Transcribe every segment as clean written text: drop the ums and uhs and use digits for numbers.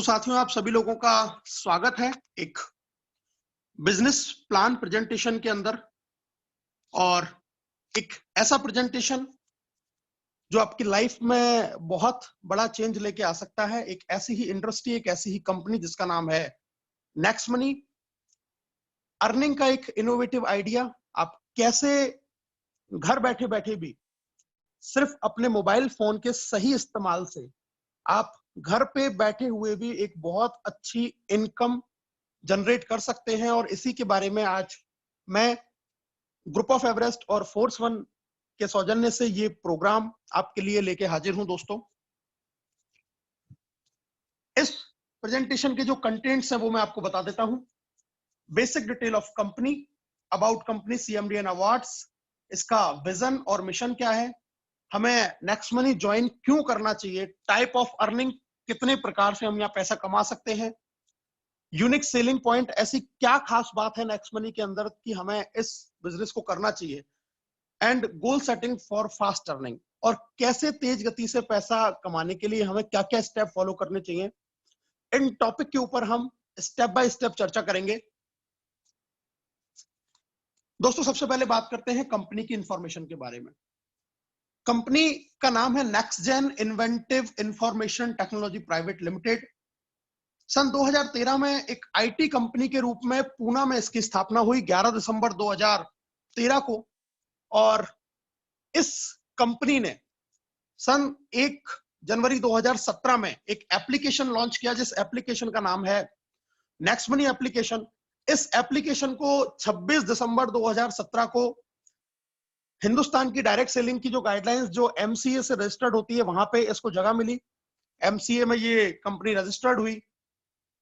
तो साथियों, आप सभी लोगों का स्वागत है एक बिजनेस प्लान प्रेजेंटेशन के अंदर। और एक ऐसा प्रेजेंटेशन जो आपकी लाइफ में बहुत बड़ा चेंज लेके आ सकता है। एक ऐसी ही इंडस्ट्री, एक ऐसी ही कंपनी जिसका नाम है नेक्स्ट मनी। अर्निंग का एक इनोवेटिव आइडिया। आप कैसे घर बैठे बैठे भी सिर्फ अपने मोबाइल फोन के सही इस्तेमाल से आप घर पे बैठे हुए भी एक बहुत अच्छी इनकम जनरेट कर सकते हैं। और इसी के बारे में आज मैं ग्रुप ऑफ एवरेस्ट और फोर्स वन के सौजन्य से ये प्रोग्राम आपके लिए लेके हाजिर हूं। दोस्तों, इस प्रेजेंटेशन के जो कंटेंट्स हैं वो मैं आपको बता देता हूं। Basic detail of company, about company, CMD and awards, इसका विजन और मिशन क्या है, हमें नेक्स्ट मनी ज्वाइन क्यों करना चाहिए, टाइप ऑफ अर्निंग, कितने प्रकार से हम यहाँ पैसा कमा सकते हैं, यूनिक सेलिंग पॉइंट, ऐसी क्या खास बात है नेक्स्ट मनी के अंदर कि हमें इस बिजनेस को करना चाहिए, and goal setting for fast earning, और कैसे तेज गति से पैसा कमाने के लिए हमें क्या क्या स्टेप फॉलो करने चाहिए। इन टॉपिक के ऊपर हम स्टेप बाय स्टेप चर्चा करेंगे। दोस्तों, सबसे पहले बात करते हैं कंपनी की इंफॉर्मेशन के बारे में। कंपनी का नाम है next Gen Inventive Information Technology Private Limited. सन 2013 में एक आईटी कंपनी के रूप में पूना में इसकी स्थापना हुई 11 दिसंबर 2013 को। और इस कंपनी ने सन 1 जनवरी 2017 में एक एप्लीकेशन लॉन्च किया, जिस एप्लीकेशन का नाम है नेक्स्ट मनी एप्लीकेशन। इस एप्लीकेशन को 26 दिसंबर 2017 को हिंदुस्तान की डायरेक्ट सेलिंग की जो गाइडलाइंस जो एमसीए से रजिस्टर्ड होती है वहां पे इसको जगह मिली। एमसीए में ये कंपनी रजिस्टर्ड हुई।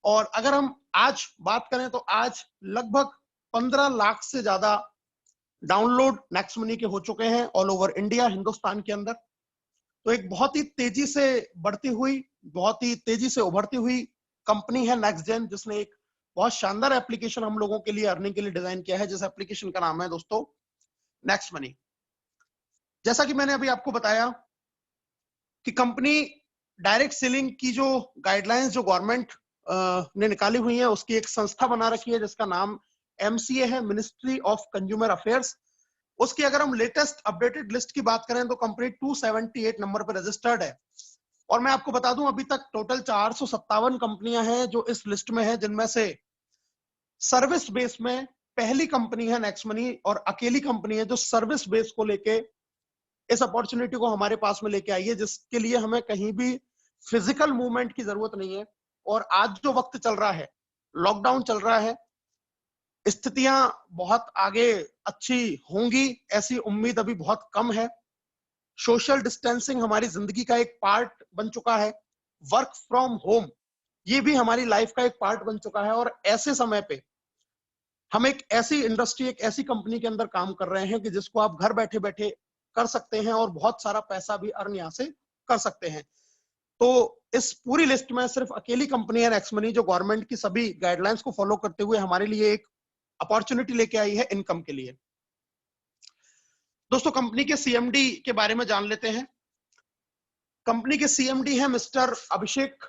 और अगर हम आज बात करें तो आज लगभग 15 लाख से ज्यादा डाउनलोड नेक्स्ट मनी के हो चुके हैं ऑल ओवर इंडिया, हिंदुस्तान के अंदर। तो एक बहुत ही तेजी से बढ़ती हुई, बहुत ही तेजी से उभरती हुई कंपनी है नेक्स्ट जेन, जिसने एक बहुत शानदार एप्लीकेशन हम लोगों के लिए अर्निंग के लिए डिजाइन किया है, जिस एप्लीकेशन का नाम है दोस्तों नेक्स्ट मनी। जैसा कि मैंने अभी आपको बताया कि कंपनी डायरेक्ट सेलिंग की जो गाइडलाइंस जो गवर्नमेंट ने निकाली हुई है उसकी एक संस्था बना रखी है जिसका नाम एमसीए है, मिनिस्ट्री ऑफ कंज्यूमर अफेयर्स। उसकी अगर हम लेटेस्ट अपडेटेड लिस्ट की बात करें तो कंपनी 278 नंबर पर रजिस्टर्ड है। और मैं आपको बता दूं अभी तक टोटल 457 कंपनियां हैं जो इस लिस्ट में है, जिनमें से सर्विस बेस में पहली कंपनी है नेक्स्ट मनी, और अकेली कंपनी है जो सर्विस बेस को लेके इस अपॉर्चुनिटी को हमारे पास में लेके आई है, जिसके लिए हमें कहीं भी फिजिकल मूवमेंट की जरूरत नहीं है। और आज जो वक्त चल रहा है, लॉकडाउन चल रहा है, स्थितियां बहुत आगे अच्छी होंगी ऐसी उम्मीद अभी बहुत कम है। सोशल डिस्टेंसिंग हमारी जिंदगी का एक पार्ट बन चुका है। वर्क फ्रॉम होम ये भी हमारी लाइफ का एक पार्ट बन चुका है। और ऐसे समय पे हम एक ऐसी इंडस्ट्री, एक ऐसी कंपनी के अंदर काम कर रहे हैं कि जिसको आप घर बैठे बैठे कर सकते हैं और बहुत सारा पैसा भी अर्न यहां से कर सकते हैं। तो इस पूरी लिस्ट में सिर्फ अकेली कंपनी है नेक्स्ट मनी जो गवर्नमेंट की सभी गाइडलाइंस को फॉलो करते हुए हमारे लिए एक अपॉर्चुनिटी लेके आई है इनकम के लिए। दोस्तों, कंपनी के सीएमडी के बारे में जान लेते हैं। कंपनी के सीएमडी है मिस्टर अभिषेक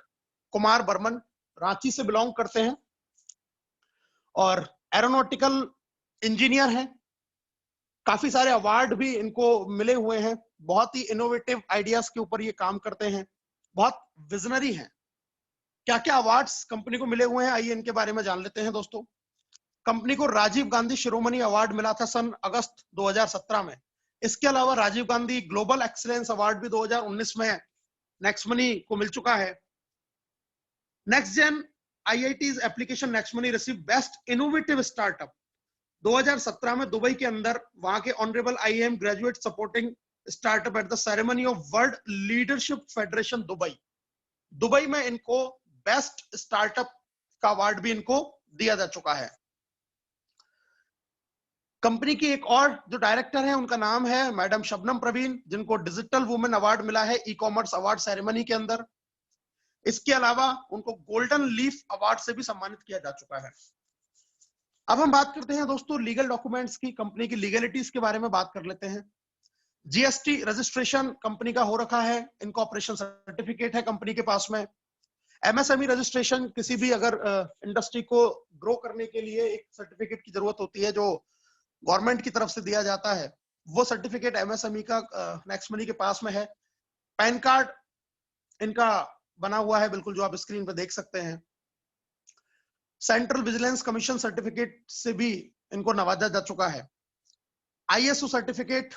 कुमार बर्मन, रांची से बिलोंग करते हैं और एरोनॉटिकल इंजीनियर हैं। काफी सारे अवार्ड भी इनको मिले हुए हैं। बहुत ही इनोवेटिव आइडियाज के ऊपर ये काम करते हैं, बहुत विजनरी हैं। क्या क्या अवार्ड्स कंपनी को मिले हुए हैं, आइए इनके बारे में जान लेते हैं। दोस्तों, कंपनी को राजीव गांधी शिरोमणि अवार्ड मिला था सन अगस्त 2017 में। इसके अलावा Rajiv Gandhi global excellence award भी 2019 में नेक्स्ट मनी को मिल चुका है। Next gen IITs application next money receive best innovative startup 2017 में दुबई के अंदर, वहां के honourable IM graduate supporting startup at the ceremony of world leadership federation Dubai. Dubai में इनको बेस्ट स्टार्टअप का अवार्ड भी इनको दिया जा चुका है। कंपनी की एक और जो डायरेक्टर है उनका नाम है मैडम शबनम प्रवीण, जिनको डिजिटल वुमेन अवार्ड मिला है ई कॉमर्स अवार्ड सेरेमनी के अंदर। इसके अलावा उनको गोल्डन लीफ अवार्ड से भी सम्मानित किया जा चुका है। अब हम बात करते हैं दोस्तों लीगल डॉक्यूमेंट्स की, कंपनी की लीगलिटीज के बारे में बात कर लेते हैं। जीएसटी रजिस्ट्रेशन कंपनी का हो रखा है, इनकॉर्पोरेशन सर्टिफिकेट है कंपनी के पास में। एमएसएमई रजिस्ट्रेशन किसी भी अगर इंडस्ट्री को ग्रो करने के लिए एक सर्टिफिकेट की जरूरत होती है जो गवर्नमेंट की तरफ से दिया जाता है, वो सर्टिफिकेट एमएसएमई का नेक्स्ट मनी के पास में है। पैन कार्ड इनका बना हुआ है बिल्कुल, जो आप स्क्रीन पर देख सकते हैं। सेंट्रल विजिलेंस कमीशन सर्टिफिकेट से भी इनको नवाजा जा चुका है। आईएसओ सर्टिफिकेट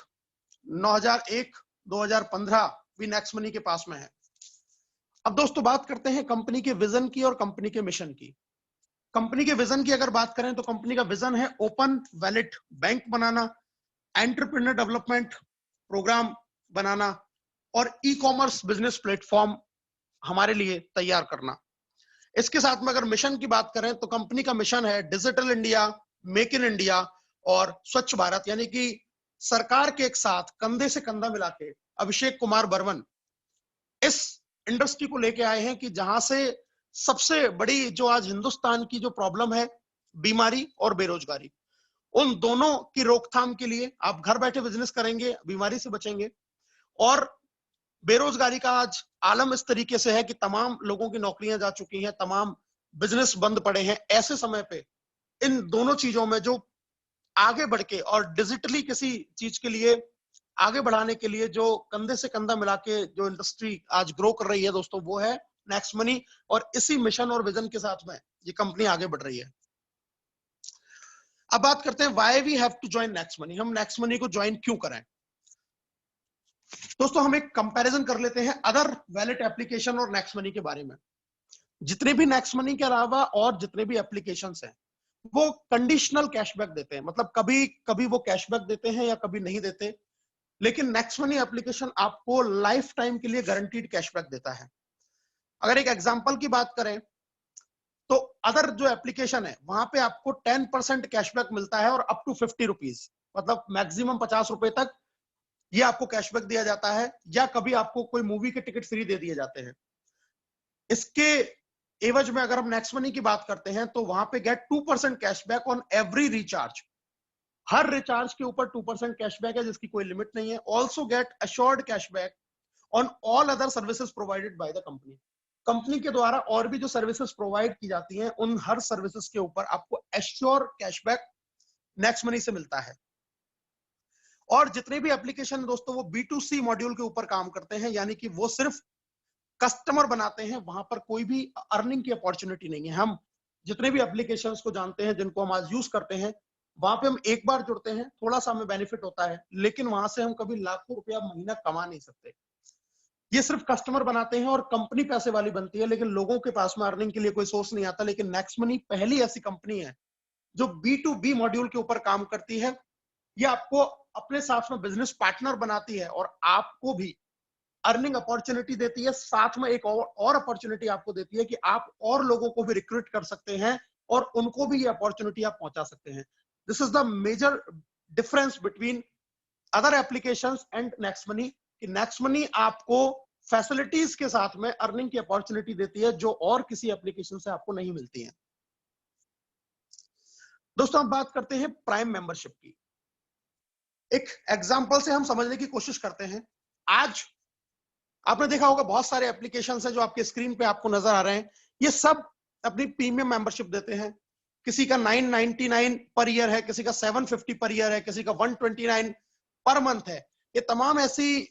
9001 2015 भी नेक्स्ट मनी के पास में है। अब दोस्तों बात करते हैं कंपनी के विजन की और कंपनी के मिशन की। कंपनी के विजन की अगर बात करें तो कंपनी का विजन है ओपन वैलेट बैंक बनाना, एंटरप्रेन्योर डेवलपमेंट प्रोग्राम बनाना और ई कॉमर्स बिजनेस प्लेटफॉर्म हमारे लिए तैयार करना। इसके साथ में अगर मिशन की बात करें तो कंपनी का मिशन है digital India, make in India और स्वच्छ भारत, यानी कि सरकार के एक साथ कंधे से कंधा मिला के अभिषेक कुमार बर्मन इस इंडस्ट्री को लेके आए हैं कि जहां से सबसे बड़ी जो आज हिंदुस्तान की जो प्रॉब्लम है, बीमारी और बेरोजगारी, उन दोनों की रोकथाम के लिए आप घर बैठे बिजनेस करेंगे, बीमारी से बचेंगे। और बेरोजगारी का आज आलम इस तरीके से है कि तमाम लोगों की नौकरियां जा चुकी हैं, तमाम बिजनेस बंद पड़े हैं। ऐसे समय पे इन दोनों चीजों में जो आगे बढ़ के और डिजिटली किसी चीज के लिए आगे बढ़ाने के लिए जो कंधे से कंधा मिला के जो इंडस्ट्री आज ग्रो कर रही है दोस्तों, वो है नेक्स्ट मनी। और इसी मिशन और विजन के साथ में ये कंपनी आगे बढ़ रही है। अब बात करते हैं why we have to join next money. हम नेक्स्ट मनी को ज्वाइन क्यों करें? दोस्तों हम एक कंपैरिजन कर लेते हैं अदर वैलेट एप्लीकेशन और नेक्स्ट मनी के बारे में। जितने भी नेक्स्ट मनी के अलावा और जितने भी एप्लीकेशंस हैं वो कंडीशनल कैशबैक देते हैं, मतलब कभी कभी वो कैशबैक देते हैं या कभी नहीं देते। लेकिन नेक्स्ट मनी एप्लीकेशन आपको लाइफ टाइम के लिए गारंटीड कैशबैक देता है। अगर एक एग्जांपल की बात करें तो अदर जो एप्लीकेशन है वहां पे आपको 10% कैशबैक मिलता है और अप टू 50 रुपीज, मतलब मैक्सिमम 50 रुपए तक ये आपको कैशबैक दिया जाता है, या कभी आपको कोई मूवी के टिकट फ्री दे दिए जाते हैं। इसके एवज में अगर हम नेक्स्ट मनी की बात करते हैं तो वहां पे get 2% cashback on every recharge. हर रिचार्ज के ऊपर 2% कैशबैक है जिसकी कोई लिमिट नहीं है। Also get assured cashback on all other services provided by the company. Company के द्वारा और भी जो सर्विसेज प्रोवाइड की जाती हैं उन हर सर्विसेज के ऊपर आपको एश्योर कैशबैक नेक्स्ट मनी से मिलता है। और जितने भी एप्लीकेशन दोस्तों वो B2C मॉड्यूल के ऊपर काम करते हैं, यानी कि वो सिर्फ कस्टमर बनाते हैं, वहां पर कोई भी अर्निंग की अपॉर्चुनिटी नहीं है। हम जितने भी एप्लीकेशंस को जानते हैं जिनको हम आज यूज करते हैं, वहां पे हम एक बार जुड़ते हैं, थोड़ा सा हमें बेनिफिट होता है, लेकिन वहां से हम कभी लाखों रुपया महीना कमा नहीं सकते। ये सिर्फ कस्टमर बनाते हैं और कंपनी पैसे वाली बनती है, लेकिन लोगों के पास में अर्निंग के लिए कोई सोर्स नहीं आता। लेकिन नेक्स्ट मनी पहली ऐसी कंपनी है जो B2B मॉड्यूल के ऊपर काम करती है। ये आपको अपने साथ में बिजनेस पार्टनर बनाती है और आपको भी अर्निंग अपॉर्चुनिटी देती है। साथ में एक और अपॉर्चुनिटी आपको देती है कि आप और लोगों को भी रिक्रूट कर सकते हैं और उनको भी ये अपॉर्चुनिटी आप पहुंचा सकते हैं। This is the major difference between other applications and next money, कि नेक्स्ट मनी आपको फैसिलिटीज के साथ में अर्निंग की अपॉर्चुनिटी देती है जो और किसी एप्लीकेशन से आपको नहीं मिलती है। दोस्तों हम बात करते हैं प्राइम मेंबरशिप की। एक एग्जांपल से हम समझने की कोशिश करते हैं। आज आपने देखा होगा बहुत सारे एप्लीकेशंस हैं जो आपके स्क्रीन पे आपको नजर आ रहे हैं, ये सब अपनी प्रीमियम मेंबरशिप देते हैं। किसी का 999 पर ईयर है, किसी का 750 पर ईयर है, किसी का 129 पर मंथ है। ये तमाम ऐसी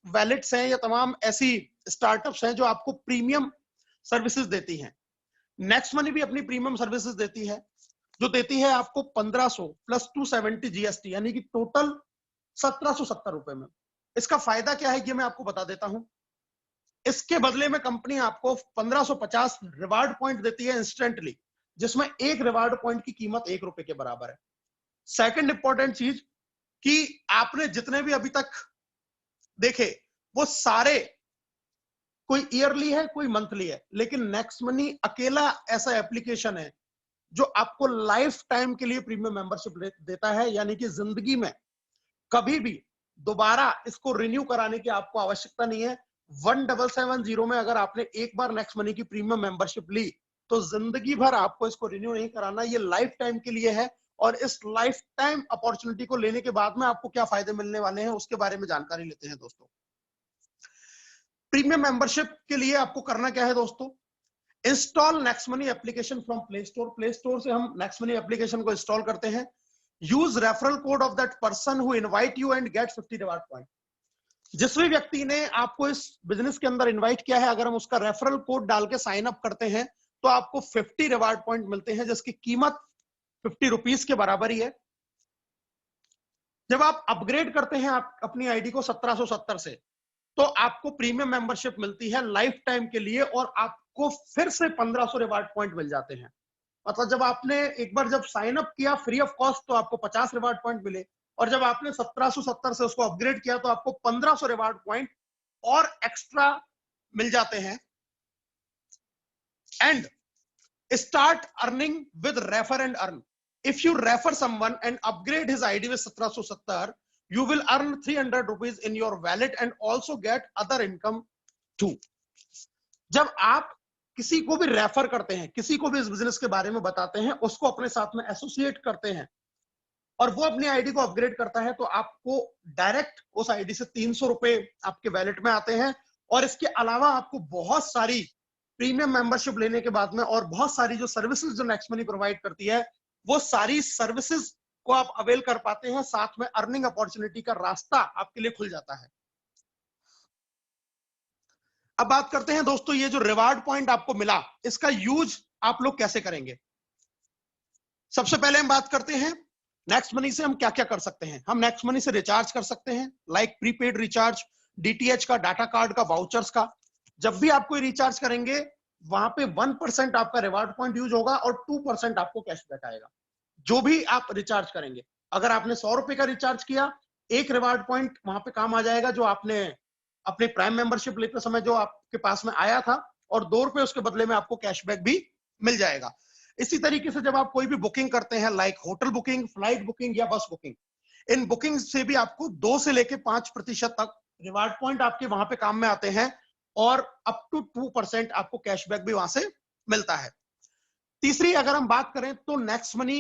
वैलेट्स हैं या तमाम ऐसी स्टार्टअप्स हैं जो आपको प्रीमियम सर्विसेज देती हैं। नेक्स्ट मनी भी अपनी प्रीमियम सर्विसेज देती है, जो देती है आपको 1500 प्लस 270 जीएसटी, यानी कि टोटल 1770 रुपए में। इसका फायदा क्या है ये मैं आपको बता देता हूं। इसके बदले में कंपनी आपको 1550 रिवार्ड पॉइंट देती है इंस्टेंटली, जिसमें एक रिवार्ड पॉइंट की कीमत 1 रुपए के बराबर है। सेकंड इंपॉर्टेंट चीज कि आपने जितने भी अभी तक देखे वो सारे कोई ईयरली है कोई मंथली है, लेकिन नेक्स्ट मनी अकेला ऐसा एप्लीकेशन है जो आपको लाइफ टाइम के लिए प्रीमियम मेंबरशिप देता है, यानी कि जिंदगी में कभी भी दोबारा इसको रिन्यू कराने की आपको आवश्यकता नहीं है। 1770 में अगर आपने एक बार नेक्स्ट मनी की प्रीमियम मेंबरशिप ली तो जिंदगी भर आपको इसको रिन्यू नहीं कराना, ये लाइफ टाइम के लिए है। और इस लाइफ टाइम अपॉर्चुनिटी को लेने के बाद में आपको क्या फायदे मिलने वाले हैं उसके बारे में जानकारी लेते हैं दोस्तों। प्रीमियम मेंबरशिप के लिए आपको करना क्या है दोस्तों, install next money application from play store, play store से हम नेक्स्ट मनी एप्लीकेशन को इंस्टॉल करते हैं। Use referral code of that person who invite you and get 50 reward point. जिस भी व्यक्ति ने आपको इस बिजनेस के अंदर इनवाइट किया है, अगर हम उसका रेफरल कोड डाल के साइन अप करते हैं तो आपको 50 रिवार्ड पॉइंट मिलते हैं, जिसकी कीमत 50 रुपीज के बराबर ही है। जब आप अपग्रेड करते हैं आप अपनी आईडी को 1770 से, तो आपको प्रीमियम मेंबरशिप मिलती है लाइफ टाइम के लिए, और आपको फिर से 1500 रिवार्ड पॉइंट मिल जाते हैं। मतलब जब आपने एक बार जब साइन अप किया फ्री ऑफ कॉस्ट तो आपको 50 रिवार्ड पॉइंट मिले, और जब आपने 1770 से उसको अपग्रेड किया तो आपको 1500 रिवार्ड पॉइंट और एक्स्ट्रा मिल जाते हैं। And start earning with refer and earn. If you refer someone and upgrade his ID with 1770, you will earn 300 rupees in your wallet and also get other income too। जब आप किसी को भी refer करते हैं, किसी को भी इस बिजनेस के बारे में बताते हैं, उसको अपने साथ में एसोसिएट करते हैं और वो अपनी आईडी को अपग्रेड करता है, तो आपको डायरेक्ट उस आईडी से 300 रुपए आपके वैलेट में आते हैं। और इसके अलावा आपको बहुत सारी प्रीमियम मेंबरशिप लेने के बाद में और बहुत सारी जो सर्विसेज जो नेक्स्ट मनी प्रोवाइड करती है, वो सारी सर्विसेज को आप अवेल कर पाते हैं। साथ में अर्निंग अपॉर्चुनिटी का रास्ता आपके लिए खुल जाता है। अब बात करते हैं दोस्तों, ये जो रिवार्ड पॉइंट आपको मिला, इसका यूज आप लोग कैसे करेंगे। सबसे पहले हम बात करते हैं नेक्स्ट मनी से हम क्या क्या कर सकते हैं। हम नेक्स्ट मनी से रिचार्ज कर सकते हैं, लाइक प्रीपेड रिचार्ज, डीटीएच का, डाटा कार्ड का, वाउचर्स का। जब भी आप कोई रिचार्ज करेंगे वहां पे 1% आपका रिवार्ड पॉइंट यूज होगा और 2% आपको कैशबैक आएगा। जो भी आप रिचार्ज करेंगे, अगर आपने 100 रुपए का रिचार्ज किया, एक रिवार्ड पॉइंट वहां पे काम आ जाएगा जो आपने अपने प्राइम मेंबरशिप लेते समय जो आपके पास में आया था, और 2 रुपए उसके बदले में आपको कैशबैक भी मिल जाएगा। इसी तरीके से जब आप कोई भी बुकिंग करते हैं, like hotel booking, flight booking या बस बुकिंग, इन बुकिंग से भी आपको 2 से लेके 5% तक रिवार्ड पॉइंट आपके वहां पे काम में आते हैं, और अप टू 2% आपको कैशबैक भी वहां से मिलता है। तीसरी अगर हम बात करें तो नेक्स्ट मनी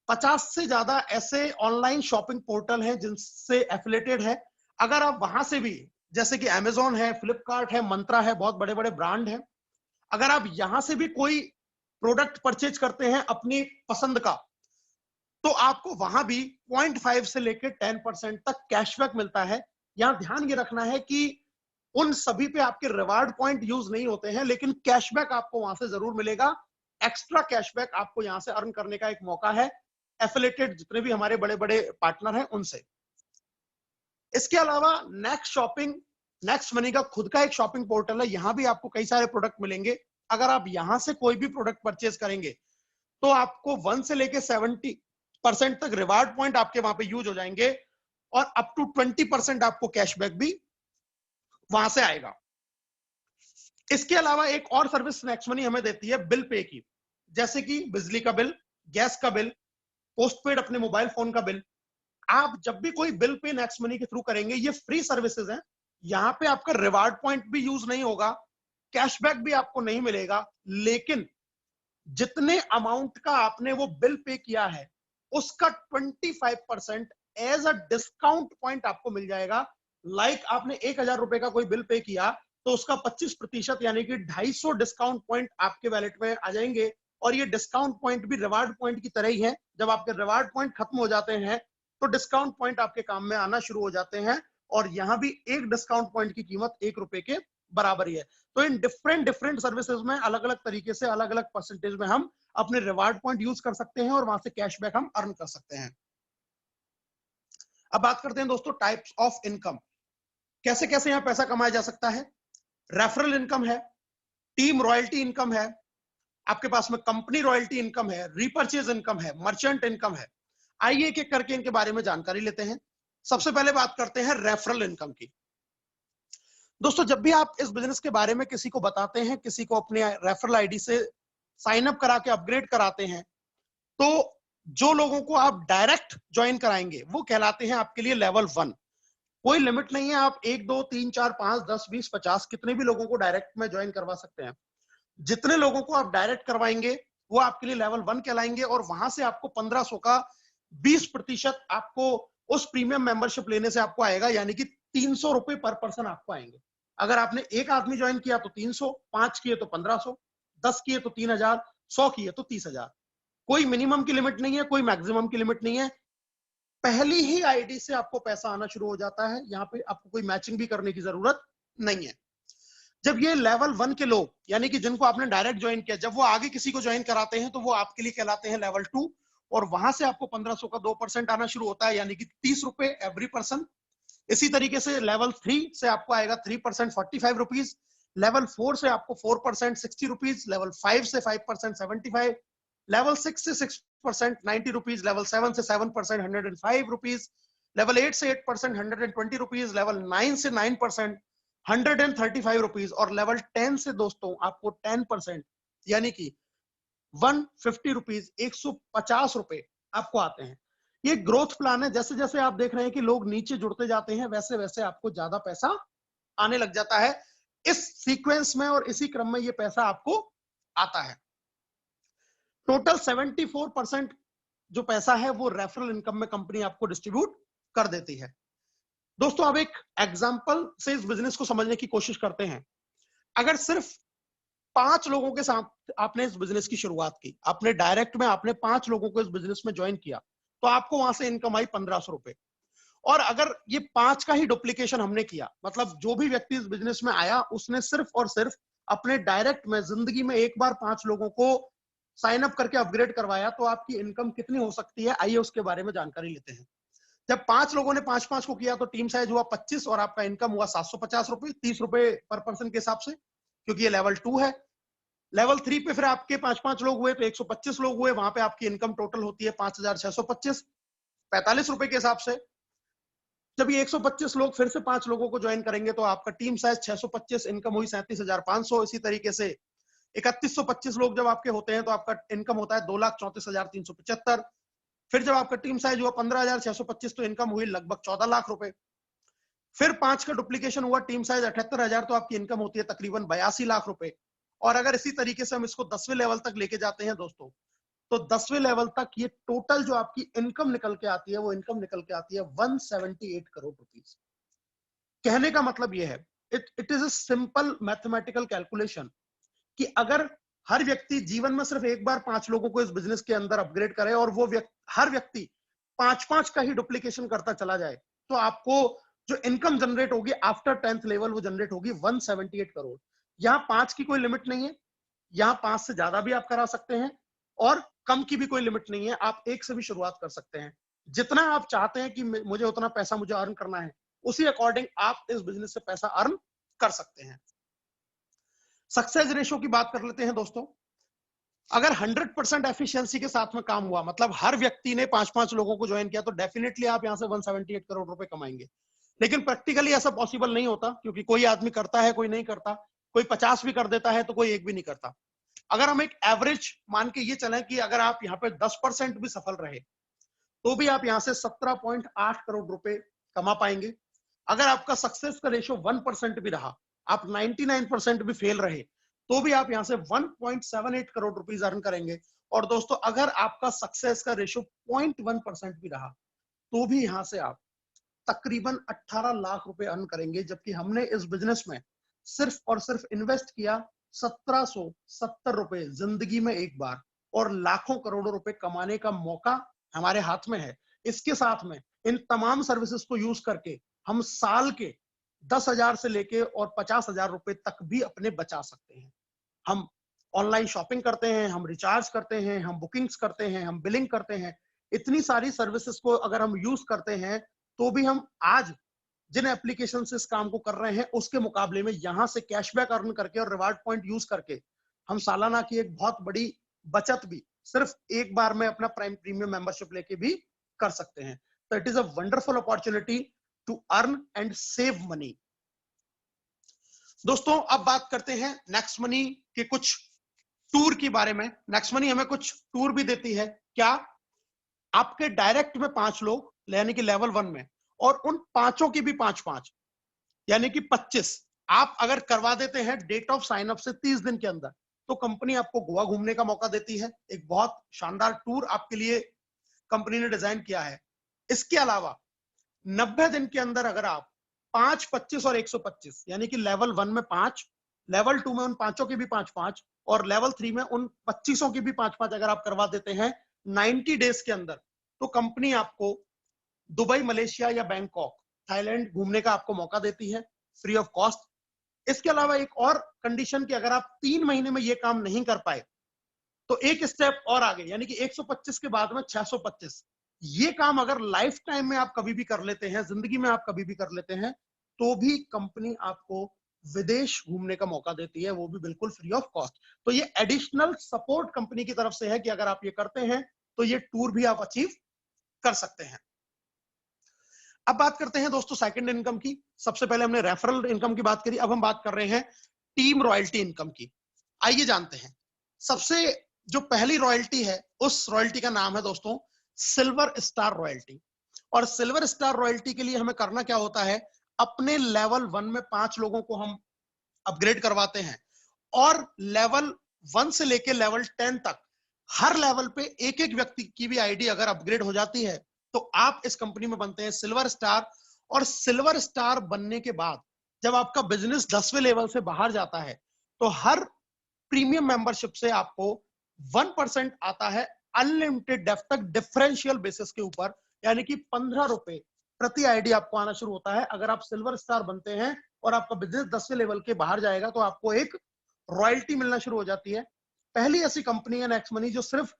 50 से ज्यादा ऐसे ऑनलाइन शॉपिंग पोर्टल हैं जिनसे एफिलेटेड है। अगर आप वहां से भी, जैसे कि अमेजोन है, फ्लिपकार्ट है, मंत्रा है, बहुत बड़े बड़े ब्रांड हैं, अगर आप यहां से भी कोई प्रोडक्ट परचेज करते हैं अपनी पसंद का, तो आपको वहां भी 0.5 से लेकर 10% तक कैशबैक मिलता है। यहां ध्यान ये रखना है कि उन सभी पे आपके रिवार्ड पॉइंट यूज नहीं होते हैं, लेकिन कैशबैक आपको वहां से जरूर मिलेगा। एक्स्ट्रा कैशबैक आपको यहां से अर्न करने का एक मौका है एफिलेटेड जितने भी हमारे बड़े बड़े पार्टनर हैं उनसे। इसके अलावा नेक्स्ट शॉपिंग, नेक्स्ट मनी का खुद का एक शॉपिंग पोर्टल है, यहां भी आपको कई सारे प्रोडक्ट मिलेंगे। अगर आप यहां से कोई भी प्रोडक्ट परचेज करेंगे तो आपको 1 से लेके 70% तक रिवार्ड पॉइंट आपके वहां पे यूज हो जाएंगे, और अप टू 20% आपको कैशबैक भी वहां से आएगा। इसके अलावा एक और सर्विस नेक्स्ट मनी हमें देती है बिल पे की, जैसे कि बिजली का बिल, गैस का बिल, पोस्टपेड अपने मोबाइल फोन का बिल। आप जब भी कोई बिल पे नेक्स्ट मनी के थ्रू करेंगे, ये फ्री सर्विसेज हैं, यहां पे आपका रिवार्ड पॉइंट भी यूज नहीं होगा, कैशबैक भी आपको नहीं मिलेगा, लेकिन जितने अमाउंट का आपने वो बिल पे किया है उसका 25% एज अ डिस्काउंट पॉइंट आपको मिल जाएगा। लाइक आपने 1000 रुपए का कोई बिल पे किया तो उसका 25% यानी कि 250 डिस्काउंट पॉइंट आपके वैलेट में आ जाएंगे, और ये डिस्काउंट पॉइंट भी रिवार्ड पॉइंट की तरह ही है। जब आपके रिवार्ड पॉइंट खत्म हो जाते हैं तो डिस्काउंट पॉइंट आपके काम में आना शुरू हो जाते हैं, और यहां भी एक डिस्काउंट पॉइंट की कीमत 1 रुपए के बराबर ही है। तो इन डिफरेंट डिफरेंट सर्विसेज में अलग अलग तरीके से अलग अलग परसेंटेज में हम अपने रिवार्ड पॉइंट यूज कर सकते हैं और वहां से कैशबैक हम अर्न कर सकते हैं। अब बात करते हैं दोस्तों टाइप्स ऑफ इनकम, कैसे कैसे यहां पैसा कमाया जा सकता है। रेफरल इनकम है, टीम रॉयल्टी इनकम है, आपके पास में कंपनी रॉयल्टी इनकम है, रीपर्चेज इनकम है, मर्चेंट इनकम है। आइए एक एक करके इनके बारे में जानकारी लेते हैं। सबसे पहले बात करते हैं रेफरल इनकम की। दोस्तों जब भी आप इस बिजनेस के बारे में किसी को बताते हैं, किसी को अपने रेफरल आईडी से साइन अप करा के अपग्रेड कराते हैं, तो जो लोगों को आप डायरेक्ट ज्वाइन कराएंगे वो कहलाते हैं आपके लिए लेवल 1। कोई लिमिट नहीं है, आप 1 2 3 4 5 10 20 50 कितने भी लोगों को डायरेक्ट में ज्वाइन करवा सकते हैं। जितने लोगों को आप डायरेक्ट करवाएंगे वो आपके लिए लेवल 1 कहलाएंगे, और वहां से आपको 1500 का 20% आपको उस प्रीमियम मेंबरशिप लेने से आपको आएगा, यानी कि 300 रुपए पर पर्सन आपको आएंगे। अगर आपने एक आदमी ज्वाइन किया तो 300, 5 किए तो 1500। 10 किए तो 3,000, 100 किए तो 30,000। कोई मिनिमम की लिमिट नहीं है, कोई मैक्सिमम की लिमिट नहीं है। पहली ही आईडी से आपको पैसा आना शुरू हो जाता है। यहाँ पे आपको कोई मैचिंग भी करने की जरूरत नहीं है। जब ये लेवल 1 के लोग, यानी कि जिनको आपने डायरेक्ट ज्वाइन किया, जब वो आगे किसी को ज्वाइन कराते हैं तो वो आपके लिए कहलाते हैं लेवल 2, और वहां से आपको 1500 का 2% आना शुरू होता है, यानी कि 30 रुपए एवरी पर्सन। इसी तरीके से लेवल 3 से आपको आएगा 3%, 45 रुपीज। लेवल 4 से आपको 4%, 60 रुपीज। लेवल 5 से 5%, 75। लेवल 6 से 6%, 90 रुपीज। लेवल 7 से 7%, 105 रुपीज। लेवल 8 से 8%, 120 रुपीज। लेवल 9 से 9%, 135 रुपीज। और लेवल 10 से दोस्तों आपको 10%, यानी कि 150 रुपीज, 150 रुपए आपको आते हैं। ये ग्रोथ प्लान है। जैसे जैसे आप देख रहे हैं कि लोग नीचे जुड़ते जाते हैं, वैसे वैसे आपको ज्यादा पैसा आने लग जाता है। इस सीक्वेंस में और इसी क्रम में ये पैसा आपको आता है। टोटल 74% जो पैसा है वो रेफरल इनकम में कंपनी आपको डिस्ट्रीब्यूट कर देती है। दोस्तों अब एक एग्जांपल से इस बिजनेस को समझने की कोशिश करते हैं। अगर सिर्फ 5 लोगों के साथ आपने इस बिजनेस की शुरुआत की, आपने डायरेक्ट में आपने 5 लोगों को इस बिजनेस में ज्वाइन किया, तो आपको वहां से इनकम आई 1500 रुपए। और अगर ये 5 का ही डुप्लीकेशन हमने किया, मतलब जो भी व्यक्ति इस बिजनेस में आया उसने सिर्फ और सिर्फ अपने डायरेक्ट में जिंदगी में एक बार 5 लोगों को साइन अप करके अपग्रेड करवाया, तो आपकी इनकम कितनी हो सकती है, आइए उसके बारे में जानकारी लेते हैं। जब 5 लोगों ने 5-5 को किया तो टीम साइज हुआ 25 और आपका इनकम हुआ 750 रुपए, 30 रुपए पर पर्सन के हिसाब से, क्योंकि ये लेवल 2 है। लेवल 3 पे फिर आपके 5-5 लोग हुए तो 125 लोग हुए, वहां पे आपकी इनकम टोटल होती है 5,625, 45 रुपए के हिसाब से। जब ये 125 लोग फिर से 5 लोगों को ज्वाइन करेंगे तो आपका टीम साइज 625, इनकम हुई 37,500। इसी तरीके से 3125 लोग जब आपके होते हैं तो आपका इनकम होता है 2,34,375। फिर जब आपका टीम साइज हुआ 15,625 तो इनकम हुई लगभग 14 लाख रुपए। फिर 5 का डुप्लीकेशन हुआ, टीम साइज 78,000, तो आपकी इनकम होती है तकरीबन 82 लाख रुपए। और अगर इसी तरीके से हम इसको 10वें लेवल तक लेके जाते हैं दोस्तों, तो 10वें लेवल तक ये टोटल जो आपकी इनकम निकल के आती है, वो इनकम निकल के आती है 178 करोड़ रुपीस। कहने का मतलब ये है, it is a simple mathematical calculation, कि अगर हर व्यक्ति जीवन में सिर्फ एक बार 5 लोगों को इस बिजनेस के अंदर अपग्रेड करे और वो हर व्यक्ति 5-5 का ही डुप्लीकेशन करता चला जाए, तो आपको जो इनकम जनरेट होगी आफ्टर 10th लेवल वो जनरेट होगी 178 करोड़। यहाँ 5 की कोई लिमिट नहीं है, यहाँ 5 से ज्यादा भी आप करा सकते हैं और कम की भी कोई लिमिट नहीं है। आप एक से भी शुरुआत कर सकते हैं। जितना आप चाहते हैं कि मुझे उतना पैसा मुझे अर्न करना है, उसी अकॉर्डिंग आप इस बिजनेस से पैसा अर्न कर सकते हैं। सक्सेस रेशियो की बात कर लेते हैं दोस्तों। अगर 100% एफिशिएंसी के साथ में काम हुआ, मतलब हर व्यक्ति ने 5-5 लोगों को ज्वाइन किया, तो डेफिनेटली आप यहां से 178 करोड़ रुपए कमाएंगे। लेकिन प्रैक्टिकली ऐसा पॉसिबल नहीं होता, क्योंकि कोई आदमी करता है, कोई नहीं करता, कोई 50 भी कर देता है तो कोई एक भी नहीं करता। अगर हम एक एवरेज मान के ये चलें कि अगर आप यहाँ पे 10% भी सफल रहे, तो भी आप यहाँ से 17.8 करोड़ रुपए कमा पाएंगे। अगर आपका सक्सेस का रेशियो 1% भी रहा, आप 99% भी फेल रहे, तो भी आप यहाँ से 1.78 करोड़ रुपीस अर्न करेंगे। और दोस्तों अगर आपका सक्सेस का रेशियो 0.1% भी रहा, तो भी यहाँ से आप तकरीबन 18 लाख रुपए अर्न करेंगे। जबकि हमने इस बिजनेस में सिर्फ और सिर्फ इन्वेस्ट किया 1770 रुपए जिंदगी में एक बार, और लाखों करोड़ों रुपए कमाने का मौका हमारे हाथ में है। इसके साथ में इन तमाम सर्विसेज को यूज करके हम साल के 10,000 से लेके और 50,000 रुपए तक भी अपने बचा सकते हैं। हम ऑनलाइन शॉपिंग करते हैं, हम रिचार्ज करते हैं, हम बुकिंग्स करते हैं, हम बिलिंग करते हैं। इतनी सारी सर्विसेज को अगर हम यूज करते हैं, तो भी हम आज जिन एप्लीकेशन से इस काम को कर रहे हैं, उसके मुकाबले में यहां से कैशबैक अर्न करके और रिवार्ड पॉइंट यूज करके हम सालाना की एक बहुत बड़ी बचत भी सिर्फ एक बार में अपना प्राइम प्रीमियम मेंबरशिप लेके भी कर सकते हैं। तो it is a wonderful opportunity to earn and save money. दोस्तों अब बात करते हैं नेक्स्ट मनी के कुछ टूर के बारे में। नेक्स्ट मनी हमें कुछ टूर भी देती है। क्या? आपके डायरेक्ट में 5 लोग, यानी कि लेवल 1 में, और उन पांचों की भी 5-5, यानी कि 25 आप अगर करवा देते हैं डेट ऑफ साइन अप से 30 दिन के अंदर, तो कंपनी आपको गोवा घूमने का मौका देती है। एक बहुत शानदार टूर आपके लिए कंपनी ने डिजाइन किया है। इसके अलावा 90 दिन के अंदर अगर आप 5, 25 और 125, यानी कि लेवल 1 में 5 लेवल 2 में उन 5 की भी 5-5 और लेवल 3 में उन 25 की भी 5-5 अगर आप करवा देते हैं 90 डेज के अंदर, तो कंपनी आपको दुबई, मलेशिया या बैंकॉक, थाईलैंड घूमने का आपको मौका देती है फ्री ऑफ कॉस्ट। इसके अलावा एक और कंडीशन कि अगर आप 3 महीने में ये काम नहीं कर पाए तो एक स्टेप और आगे, यानी कि 125 के बाद में 625, ये काम अगर लाइफ टाइम में आप कभी भी कर लेते हैं, जिंदगी में आप कभी भी कर लेते हैं, तो भी कंपनी आपको विदेश घूमने का मौका देती है, वो भी बिल्कुल फ्री ऑफ कॉस्ट। तो ये एडिशनल सपोर्ट कंपनी की तरफ से है कि अगर आप ये करते हैं तो ये टूर भी आप अचीव कर सकते हैं। अब बात करते हैं दोस्तों सेकंड इनकम की। सबसे पहले हमने रेफरल इनकम की बात करी, अब हम बात कर रहे हैं टीम रॉयल्टी इनकम की। आइए जानते हैं। सबसे जो पहली रॉयल्टी है, उस रॉयल्टी का नाम है दोस्तों सिल्वर स्टार रॉयल्टी। और सिल्वर स्टार रॉयल्टी के लिए हमें करना क्या होता है, अपने लेवल 1 में 5 लोगों को हम अपग्रेड करवाते हैं और लेवल 1 से लेके लेवल 10 तक हर लेवल पे एक एक व्यक्ति की भी आईडी अगर अपग्रेड हो जाती है तो आप इस कंपनी में बनते हैं सिल्वर स्टार। और सिल्वर स्टार बनने के बाद जब आपका बिजनेस 10वें लेवल से बाहर जाता है तो हर प्रीमियम मेंबरशिप से आपको 1% आता है अनलिमिटेड डेफ तक डिफरेंशियल बेसिस के ऊपर, यानी कि 15 रुपए प्रति आईडी आपको आना शुरू होता है। अगर आप सिल्वर स्टार बनते हैं और आपका बिजनेस 10वें लेवल के बाहर जाएगा तो आपको एक रॉयल्टी मिलना शुरू हो जाती है। पहली ऐसी कंपनी है नेक्स्ट मनी जो सिर्फ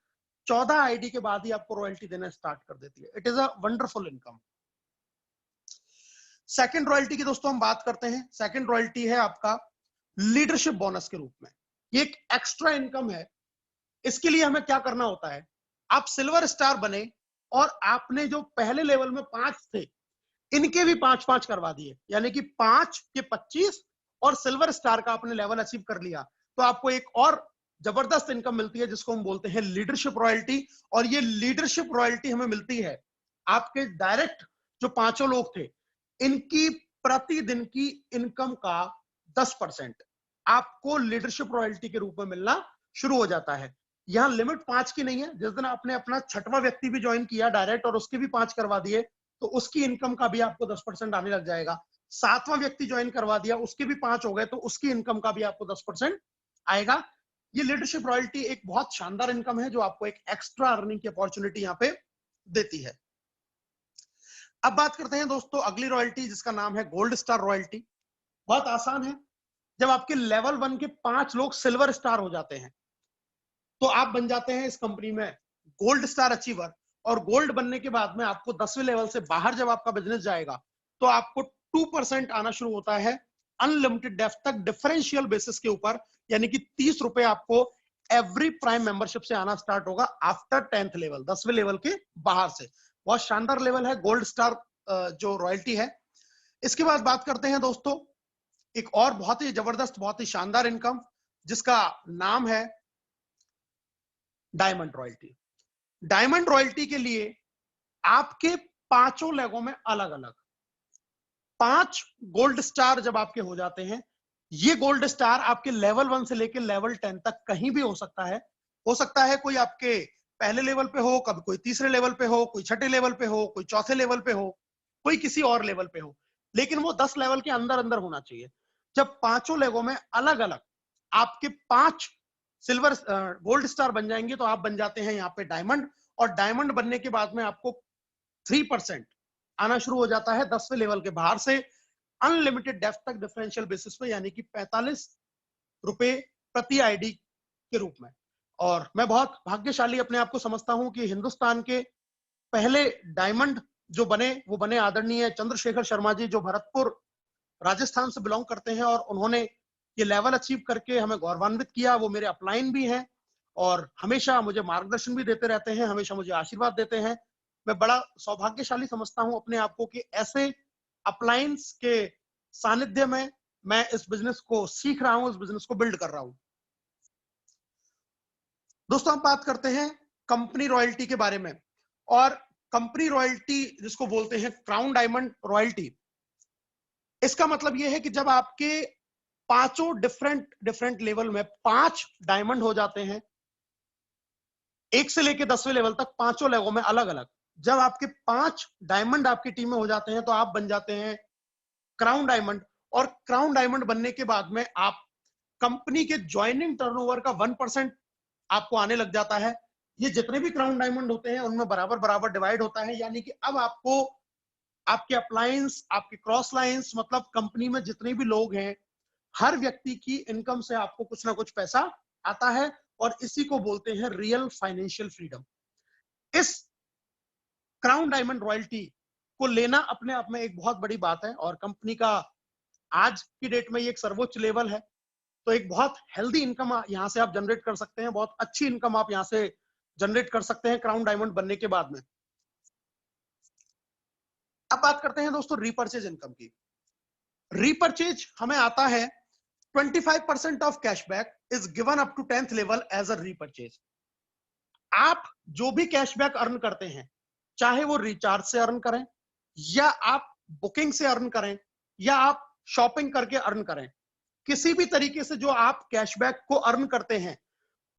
14 आईडी के बाद ही आपको रॉयल्टी देना स्टार्ट कर देती है। It is a wonderful income. Second royalty की दोस्तों हम बात करते हैं। सेकंड रॉयल्टी है आपका लीडरशिप बोनस के रूप में। ये एक एक्स्ट्रा इनकम है। इसके लिए हमें क्या करना होता है, आप सिल्वर स्टार बने और आपने जो पहले लेवल में 5 थे इनके भी 5-5 करवा दिए, यानी कि 5 के 25 और सिल्वर स्टार का आपने लेवल अचीव कर लिया, तो आपको एक और जबरदस्त इनकम मिलती है जिसको हम बोलते हैं लीडरशिप रॉयल्टी। और ये लीडरशिप रॉयल्टी हमें मिलती है आपके डायरेक्ट जो 5 लोग थे इनकी प्रतिदिन की इनकम का 10% आपको लीडरशिप रॉयल्टी के रूप में मिलना शुरू हो जाता है। यहां लिमिट 5 की नहीं है। जिस दिन आपने अपना 6वां व्यक्ति भी ज्वाइन किया डायरेक्ट और उसके भी 5 करवा दिए तो उसकी इनकम का भी आपको 10% आने लग जाएगा। 7वां व्यक्ति ज्वाइन करवा दिया, उसके भी 5 हो गए तो उसकी इनकम का भी आपको 10% आएगा। ये लीडरशिप रॉयल्टी एक बहुत शानदार इनकम है जो आपको एक एक्स्ट्रा अर्निंग की अपॉर्चुनिटी यहाँ पे देती है। अब बात करते हैं दोस्तों अगली रॉयल्टी जिसका नाम है गोल्ड स्टार रॉयल्टी। बहुत आसान है। जब आपके लेवल 1 के 5 लोग सिल्वर स्टार हो जाते हैं तो आप बन जाते हैं इस कंपनी में गोल्ड स्टार अचीवर। और गोल्ड बनने के बाद में आपको 10वें लेवल से बाहर जब आपका बिजनेस जाएगा तो आपको 2% आना शुरू होता है अनलिमिटेड डेफ तक डिफरेंशियल बेसिस के ऊपर, यानी कि 30 रुपए आपको एवरी प्राइम मेंबरशिप से आना स्टार्ट होगा आफ्टर 10th लेवल, 10वें लेवल के बाहर से। बहुत शानदार लेवल है गोल्ड स्टार जो रॉयल्टी है। इसके बाद बात करते हैं दोस्तों एक और बहुत ही जबरदस्त, बहुत ही शानदार इनकम जिसका नाम है डायमंड रॉयल्टी। डायमंड रॉयल्टी के लिए आपके 5 लेगों में अलग अलग 5 गोल्ड स्टार जब आपके हो जाते हैं, ये गोल्ड स्टार आपके लेवल 1 से लेकर लेवल 10 तक कहीं भी हो सकता है। हो सकता है कोई आपके पहले लेवल पे हो, कभी कोई तीसरे लेवल पे हो, कोई छठे लेवल पे हो, कोई चौथे लेवल पे हो, कोई किसी और लेवल पे हो, लेकिन वो 10 लेवल के अंदर अंदर होना चाहिए। जब 5 लेगों में अलग अलग आपके 5 सिल्वर गोल्ड स्टार बन जाएंगे तो आप बन जाते हैं यहाँ पे डायमंड। और डायमंड बनने के बाद में आपको 3% आना शुरू हो जाता है 10वें लेवल के बाहर से अनलिमिटेड डेफ तक डिफरेंशियल बेसिस पे, यानी कि 45 रुपए प्रति आईडी के रूप में। और मैं बहुत भाग्यशाली अपने आप को समझता हूं कि हिंदुस्तान के पहले डायमंड जो बने वो बने आदरणीय चंद्रशेखर शर्मा जी, जो भरतपुर राजस्थान से बिलोंग करते हैं और उन्होंने ये लेवल अचीव करके हमें गौरवान्वित किया। वो मेरे अपलाइन भी हैं और हमेशा मुझे मार्गदर्शन भी देते रहते हैं, हमेशा मुझे आशीर्वाद देते हैं। मैं बड़ा सौभाग्यशाली समझता हूं अपने आप को कि ऐसे अपलाइंस के सानिध्य में मैं इस बिजनेस को सीख रहा हूं, इस बिजनेस को बिल्ड कर रहा हूं। दोस्तों हम बात करते हैं कंपनी रॉयल्टी के बारे में। और कंपनी रॉयल्टी जिसको बोलते हैं क्राउन डायमंड रॉयल्टी, इसका मतलब यह है कि जब आपके 5 डिफरेंट लेवल में 5 डायमंड हो जाते हैं, 1 से लेकर 10वें लेवल तक 5 लेवलों में अलग अलग, जब आपके 5 डायमंड आपकी टीम में हो जाते हैं तो आप बन जाते हैं क्राउन डायमंड। और क्राउन डायमंड बनने के बाद में आप कंपनी के ज्वाइनिंग टर्नओवर का 1% आपको आने लग जाता है। ये जितने भी क्राउन डायमंड होते हैं उनमें बराबर बराबर डिवाइड होता है, यानी कि अब आपको आपके अप्लायंस, आपके क्रॉस लाइंस, मतलब कंपनी में जितने भी लोग हैं, हर व्यक्ति की इनकम से आपको कुछ ना कुछ पैसा आता है, और इसी को बोलते हैं रियल फाइनेंशियल फ्रीडम। इस क्राउन डायमंड रॉयल्टी को लेना अपने आप में एक बहुत बड़ी बात है, और कंपनी का आज की डेट में ये एक सर्वोच्च लेवल है। तो एक बहुत हेल्दी इनकम यहां से आप जनरेट कर सकते हैं, बहुत अच्छी इनकम आप यहां से जनरेट कर सकते हैं क्राउन डायमंड बनने के बाद में। अब बात करते हैं दोस्तों रीपर्चेज इनकम की। रीपर्चेज हमें आता है 25% off cashback is given up to 10th level as a repurchase. आप जो भी कैशबैक अर्न करते हैं, चाहे वो रिचार्ज से अर्न करें, या आप बुकिंग से अर्न करें, या आप शॉपिंग करके अर्न करें, किसी भी तरीके से जो आप कैशबैक को अर्न करते हैं,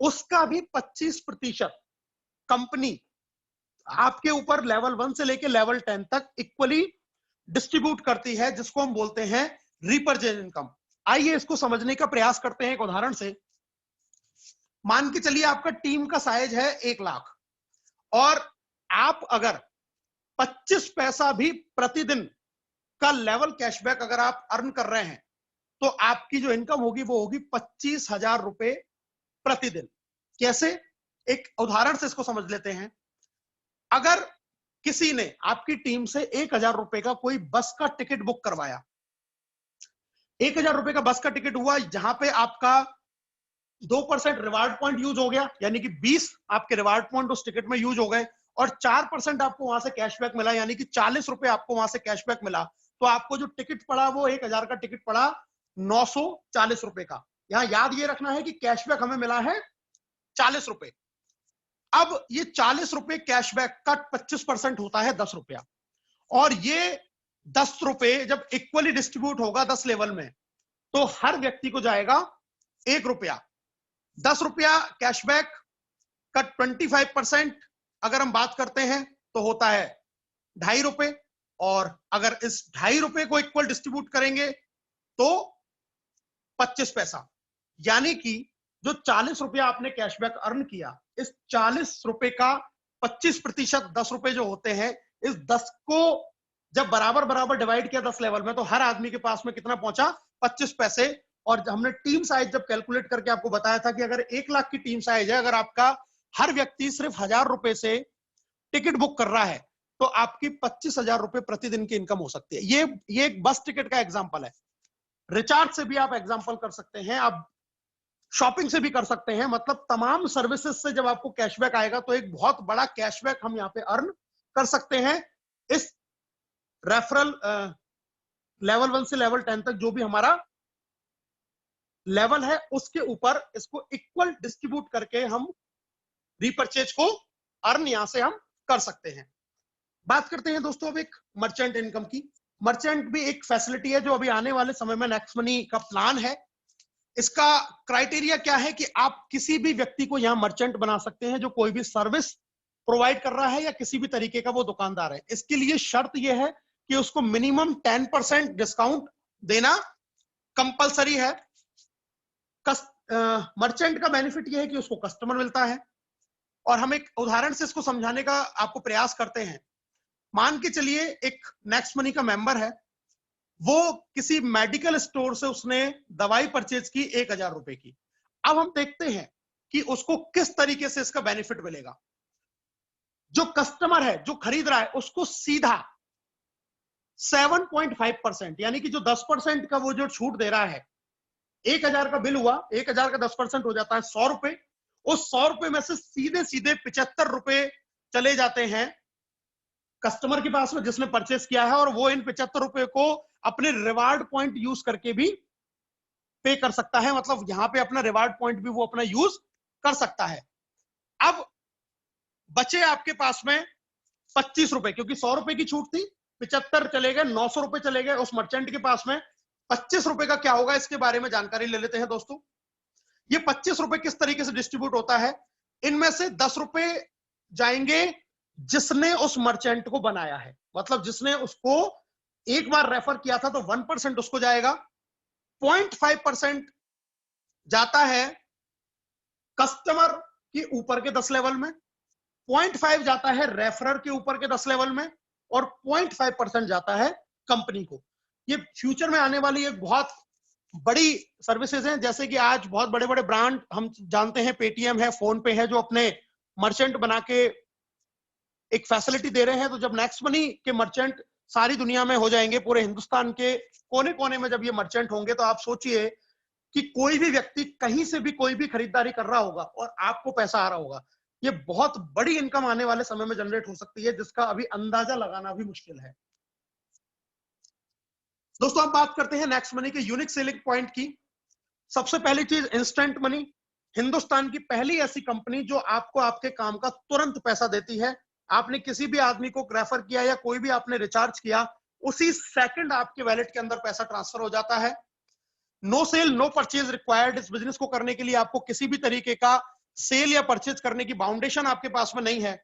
उसका भी 25% कंपनी आपके ऊपर लेवल 1 से लेकर लेवल 10 तक इक्वली डिस्ट्रीब्यूट करती है, जिसको हम बोलते हैं रीपर्चेज इनकम। आइए इसको समझने का प्रयास करते हैं एक उदाहरण से। मान के चलिए आपका टीम का साइज है 1 लाख, और आप अगर 25 पैसा भी प्रतिदिन का लेवल कैशबैक अगर आप अर्न कर रहे हैं, तो आपकी जो इनकम होगी वो होगी 25,000 रुपए प्रतिदिन। कैसे? एक उदाहरण से इसको समझ लेते हैं। अगर किसी ने आपकी टीम से 1,000 रुपए का कोई बस का टिकट बुक करवाया, 1,000 रुपए का बस का टिकट हुआ, जहां पे आपका 2% रिवार्ड पॉइंट यूज हो गया, यानी कि 20 आपके रिवार्ड पॉइंट उस टिकट में यूज हो गए, और 4% आपको वहां से कैशबैक मिला, यानी कि 40 रुपए आपको वहां से कैशबैक मिला। तो आपको जो टिकट पड़ा वो 1,000 का टिकट पड़ा 940 रुपए का। यहां याद ये रखना है कि कैशबैक हमें मिला है 40 रुपए। अब ये 40 रुपए कैशबैक का 25% होता है 10 रुपया, और ये 10 रुपए जब इक्वली डिस्ट्रीब्यूट होगा 10 लेवल में, तो हर व्यक्ति को जाएगा 1 रुपया। 10 रुपया कैशबैक का 25% अगर हम बात करते हैं तो होता है 2.5 रुपए, और अगर इस 2.5 रुपए को इक्वल डिस्ट्रीब्यूट करेंगे तो 25 पैसा, यानी कि जो 40 रुपया आपने कैशबैक अर्न किया, इस 40 रुपए का 25% 10 रुपए जो होते हैं, इस 10 को जब बराबर बराबर डिवाइड किया 10 लेवल में, तो हर आदमी के पास में कितना पहुंचा? 25 पैसे। और हमने टीम साइज जब कैलकुलेट करके आपको बताया था कि अगर 1 लाख की टीम साइज है, अगर आपका हर व्यक्ति सिर्फ 1,000 रुपए से टिकट बुक कर रहा है, तो आपकी 25,000 रुपए प्रतिदिन की इनकम हो सकती है। ये एक बस टिकट का एग्जांपल है। रिचार्ज से भी आप एग्जांपल कर सकते हैं, आप शॉपिंग से भी कर सकते हैं, मतलब तमाम सर्विसेज से जब आपको कैशबैक आएगा तो एक बहुत बड़ा कैशबैक हम यहाँ पे अर्न कर सकते हैं। इस रेफरल लेवल 1 से लेवल 10 तक जो भी हमारा लेवल है, उसके ऊपर इसको इक्वल डिस्ट्रीब्यूट करके हम रीपर्चेज को अर्न यहां से हम कर सकते हैं। बात करते हैं दोस्तों अब एक मर्चेंट इनकम की। मर्चेंट भी एक फैसिलिटी है जो अभी आने वाले समय में नेक्स्ट मनी का प्लान है। इसका क्राइटेरिया क्या है कि आप किसी भी व्यक्ति को यहां मर्चेंट बना सकते हैं जो कोई भी सर्विस प्रोवाइड कर रहा है या किसी भी तरीके का वो दुकानदार है। इसके लिए शर्त यह है कि उसको मिनिमम 10% डिस्काउंट देना कंपलसरी है। मर्चेंट का बेनिफिट यह है कि उसको कस्टमर मिलता है, और हम एक उदाहरण से इसको समझाने का आपको प्रयास करते हैं। मान के चलिए एक नेक्स्ट मनी का मेंबर है, वो किसी मेडिकल स्टोर से उसने दवाई परचेज की 1,000 रुपए की। अब हम देखते हैं कि उसको किस तरीके से इसका बेनिफिट मिलेगा। जो कस्टमर है, जो खरीद रहा है, उसको सीधा 7.5%, यानी कि जो 10% का वो जो छूट दे रहा है, 1,000 का बिल हुआ, 1,000 का 10% हो जाता है 100 रुपए। उस 100 रुपए में से सीधे सीधे 75 रुपए चले जाते हैं कस्टमर के पास में जिसने परचेस किया है, और वो इन 75 रुपए को अपने रिवार्ड पॉइंट यूज करके भी पे कर सकता है। मतलब यहां पे अपना रिवार्ड पॉइंट भी वो अपना यूज कर सकता है। अब बचे आपके पास में 25 रुपए, क्योंकि 100 रुपए की छूट थी, 75 चले गए, 900 रुपए चले गए उस मर्चेंट के पास में। 25 रुपए का क्या होगा, इसके बारे में जानकारी ले लेते हैं दोस्तों। ये 25 रुपए किस तरीके से डिस्ट्रीब्यूट होता है? इनमें से 10 रुपए जाएंगे जिसने उस मर्चेंट को बनाया है, मतलब जिसने उसको एक बार रेफर किया था तो 1% उसको जाएगा। 0.5% जाता है कस्टमर के ऊपर के 10 लेवल में, 0.5 जाता है रेफरर के ऊपर के 10 लेवल में, और 0.5% जाता है कंपनी को। ये फ्यूचर में आने वाली एक बहुत बड़ी सर्विसेज हैं, जैसे कि आज बहुत बड़े बड़े ब्रांड हम जानते हैं, पेटीएम है, फोन पे है, जो अपने मर्चेंट बना के एक फैसिलिटी दे रहे हैं। तो जब नेक्स्ट मनी के मर्चेंट सारी दुनिया में हो जाएंगे, पूरे हिंदुस्तान के कोने कोने में जब ये मर्चेंट होंगे, तो आप सोचिए कि कोई भी व्यक्ति कहीं से भी कोई भी खरीदारी कर रहा होगा और आपको पैसा आ रहा होगा। ये बहुत बड़ी इनकम आने वाले समय में जनरेट हो सकती है, जिसका अभी अंदाजा लगाना भी मुश्किल है। दोस्तों, अब बात करते हैं नेक्स्ट मनी के यूनिक सेलिंग पॉइंट की। सबसे पहली चीज, इंस्टेंट मनी। हिंदुस्तान की पहली ऐसी कंपनी जो आपको आपके काम का तुरंत पैसा देती है। आपने किसी भी आदमी को रेफर किया या कोई भी आपने रिचार्ज किया, उसी सेकंड आपके वैलेट के अंदर पैसा ट्रांसफर हो जाता है। No sale no purchase required. इस बिजनेस को करने के लिए आपको किसी भी तरीके का सेल या परचेज करने की बाउंडेशन आपके पास में नहीं है।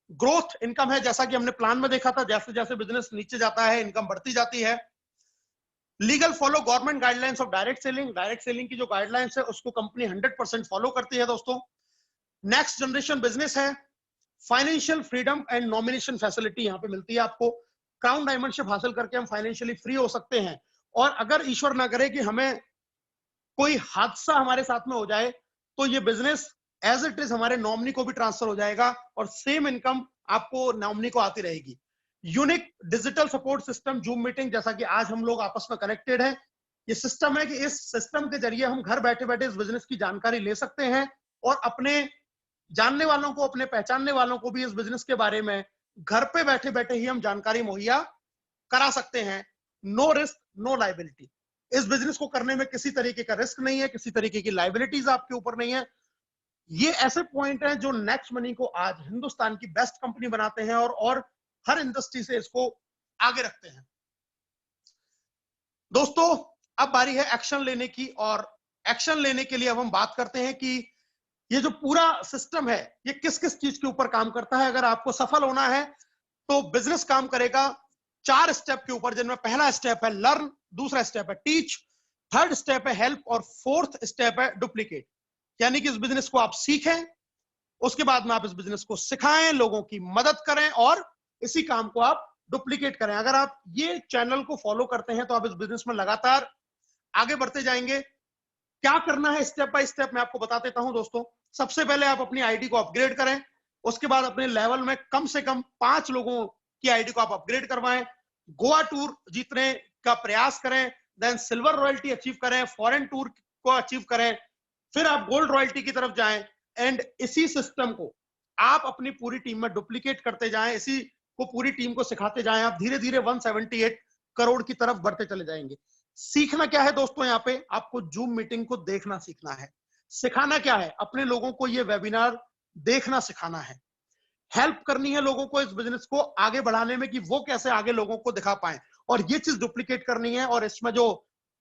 ग्रोथ इनकम है, जैसा कि हमने प्लान में देखा था, जैसे जैसे बिजनेस नीचे जाता है इनकम बढ़ती जाती है। Legal follow government guidelines of direct selling. Direct selling की जो गाइडलाइंस है उसको कंपनी 100% फॉलो करती है। दोस्तों, नेक्स्ट जनरेशन बिजनेस है। Financial freedom and nomination facility यहां पे मिलती है आपको। क्राउन डायमंडशिप हासिल करके हम फाइनेंशियली फ्री हो सकते हैं, और अगर ईश्वर ना करे कि हमें कोई हादसा हमारे साथ में हो जाए, तो ये बिजनेस एज इट इज हमारे नॉमिनी को भी ट्रांसफर हो जाएगा, और सेम इनकम आपको नॉमिनी को आती रहेगी। Unique digital support system, zoom meeting, जैसा कि आज हम लोग आपस में कनेक्टेड हैं। ये सिस्टम है कि इस सिस्टम के जरिए हम घर बैठे बैठे इस बिजनेस की जानकारी ले सकते हैं, और अपने जानने वालों को, अपने पहचानने वालों को भी इस बिजनेस के बारे में घर पे बैठे बैठे ही हम जानकारी मुहैया करा सकते हैं। No risk no liability. इस बिजनेस को करने में किसी तरीके का रिस्क नहीं है, किसी तरीके की लाइबिलिटीज आपके ऊपर नहीं है। ये ऐसे पॉइंट हैं जो नेक्स्ट मनी को आज हिंदुस्तान की बेस्ट कंपनी बनाते हैं, और हर इंडस्ट्री से इसको आगे रखते हैं। दोस्तों, अब बारी है एक्शन लेने की, और एक्शन लेने के लिए अब हम बात करते हैं कि ये जो पूरा सिस्टम है ये किस किस चीज के ऊपर काम करता है। अगर आपको सफल होना है तो बिजनेस काम करेगा 4 स्टेप के ऊपर, जिनमें पहला स्टेप है लर्न, दूसरा स्टेप है टीच, थर्ड स्टेप है हेल्प, और फोर्थ स्टेप है डुप्लीकेट। यानी कि इस बिजनेस को आप सीखें, उसके बाद में आप इस बिजनेस को सिखाएं, लोगों की मदद करें, और इसी काम को आप डुप्लीकेट करें। अगर आप ये चैनल को फॉलो करते हैं तो आप इस बिजनेस में लगातार आगे बढ़ते जाएंगे। क्या करना है स्टेप बाय स्टेप मैं आपको बता देता हूं। दोस्तों, सबसे पहले आप अपनी आईडी को अपग्रेड करें। उसके बाद अपने लेवल में कम से कम 5 लोगों की आईडी को आप अपग्रेड करवाएं। गोवा टूर जीतने का प्रयास करें, देन सिल्वर रॉयल्टी अचीव करें, फॉरेन टूर को अचीव करें, फिर आप गोल्ड रॉयल्टी की तरफ जाएं, एंड इसी सिस्टम को आप अपनी पूरी टीम में डुप्लीकेट करते जाएं, इसी को पूरी टीम को सिखाते जाएं। आप धीरे धीरे 178 करोड़ की तरफ बढ़ते चले जाएंगे। सीखना क्या है दोस्तों, यहाँ पे आपको जूम मीटिंग को देखना सीखना है। सिखाना क्या है, अपने लोगों को ये वेबिनार देखना सिखाना है। हेल्प करनी है लोगों को इस बिजनेस को आगे बढ़ाने में, कि वो कैसे आगे लोगों को दिखा पाए, और ये चीज डुप्लीकेट करनी है। और इसमें जो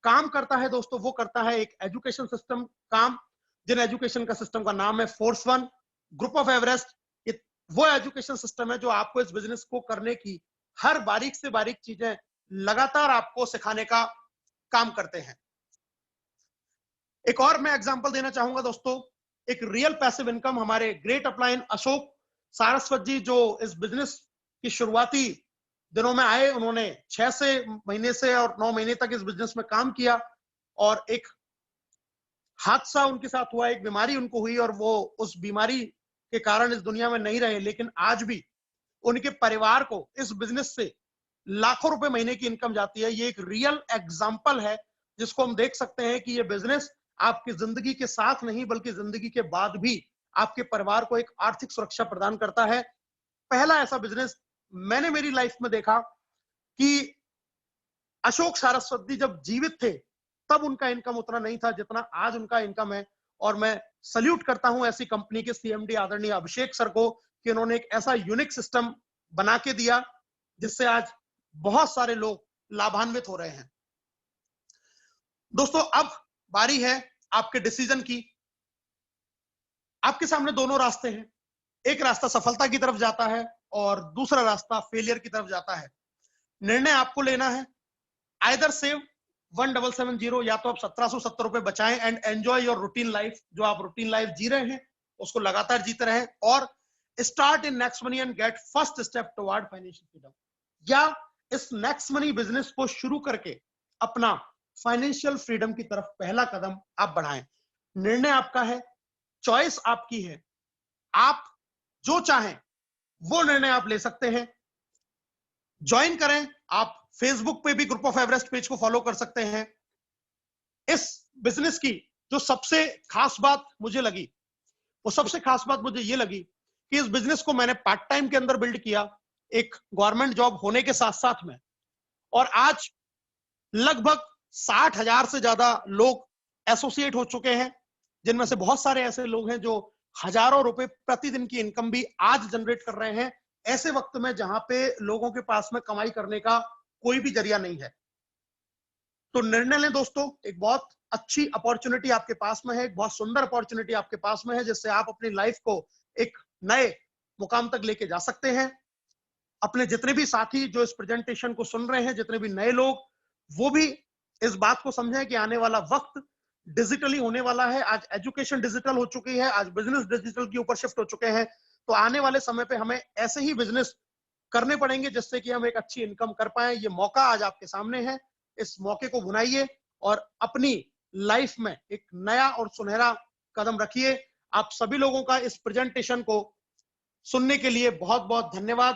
काम करता है दोस्तों, वो करता है एक एजुकेशन सिस्टम काम, जिन एजुकेशन का सिस्टम का नाम है force one, group of Everest. वो एजुकेशन सिस्टम है जो आपको इस बिजनेस को करने की हर बारीक से बारीक चीजें लगातार आपको सिखाने का काम करते हैं। एक और मैं एग्जांपल देना चाहूंगा दोस्तों, एक रियल पैसिव इनकम। हमारे ग्रेट अपलाइन अशोक सारस्वत जी, जो इस बिजनेस की शुरुआती दिनों में आए, उन्होंने 6 महीने से और 9 महीने तक इस बिजनेस में काम किया, और एक हादसा उनके साथ हुआ, एक बीमारी उनको हुई, और वो उस बीमारी के कारण इस दुनिया में नहीं रहे। लेकिन आज भी उनके परिवार को इस बिजनेस से लाखों रुपए महीने की इनकम जाती है। ये एक रियल एग्जांपल है, जिसको हम देख सकते हैं कि ये बिजनेस आपकी जिंदगी के साथ नहीं, बल्कि जिंदगी के बाद भी आपके परिवार को एक आर्थिक सुरक्षा प्रदान करता है। पहला ऐसा बिजनेस मैंने मेरी लाइफ में देखा कि अशोक सारस्वत जी जब जीवित थे, तब उनका इनकम उतना नहीं था जितना आज उनका इनकम है। और मैं सल्यूट करता हूं ऐसी कंपनी के सीएमडी आदरणीय अभिषेक सर को, कि उन्होंने एक ऐसा यूनिक सिस्टम बना के दिया, जिससे आज बहुत सारे लोग लाभान्वित हो रहे हैं। दोस्तों, अब बारी है आपके डिसीजन की। आपके सामने दोनों रास्ते हैं। एक रास्ता सफलता की तरफ जाता है, और दूसरा रास्ता फेलियर की तरफ जाता है। निर्णय आपको लेना है। आइदर सेव 1770, या तो आप 1770 रुपए बचाएं and enjoy your routine life. जो आप रूटीन लाइफ जी रहे हैं उसको लगातार जीते रहें, और start in next money and get first step toward financial freedom. या इस नेक्स्ट मनी बिजनेस को शुरू करके अपना फाइनेंशियल फ्रीडम की तरफ पहला कदम आप बढ़ाएं। निर्णय आपका है, चॉइस आपकी है, आप जो चाहें वो निर्णय आप ले सकते हैं। ज्वाइन करें, आप फेसबुक पे भी ग्रुप ऑफ एवरेस्ट पेज को फॉलो कर सकते हैं। इस बिजनेस की जो सबसे खास बात मुझे लगी, वो सबसे खास बात मुझे ये लगी कि इस बिजनेस को मैंने पार्ट टाइम के अंदर बिल्ड किया, एक गवर्नमेंट जॉब होने के साथ साथ में, और आज लगभग 60,000 से ज्यादा लोग एसोसिएट हो चुके हैं, जिनमें से बहुत सारे ऐसे लोग हैं जो हजारों रुपए प्रतिदिन की इनकम भी आज जनरेट कर रहे हैं, ऐसे वक्त में जहां पे लोगों के पास में कमाई करने का कोई भी जरिया नहीं है। तो निर्णय लें दोस्तों, एक बहुत अच्छी अपॉर्चुनिटी आपके पास में है, एक बहुत सुंदर अपॉर्चुनिटी आपके पास में है, जिससे आप अपनी लाइफ को एक नए मुकाम तक लेके जा सकते हैं। अपने जितने भी साथी जो इस प्रेजेंटेशन को सुन रहे हैं, जितने भी नए लोग, वो भी इस बात को समझें कि आने वाला वक्त डिजिटली होने वाला है। आज एजुकेशन डिजिटल हो चुकी है, आज बिजनेस डिजिटल के ऊपर शिफ्ट हो चुके हैं। तो आने वाले समय पे हमें ऐसे ही बिजनेस करने पड़ेंगे जिससे कि हम एक अच्छी इनकम कर पाए। ये मौका आज आपके सामने है, इस मौके को भुनाइए और अपनी लाइफ में एक नया और सुनहरा कदम रखिए। आप सभी लोगों का इस प्रेजेंटेशन को सुनने के लिए बहुत बहुत धन्यवाद।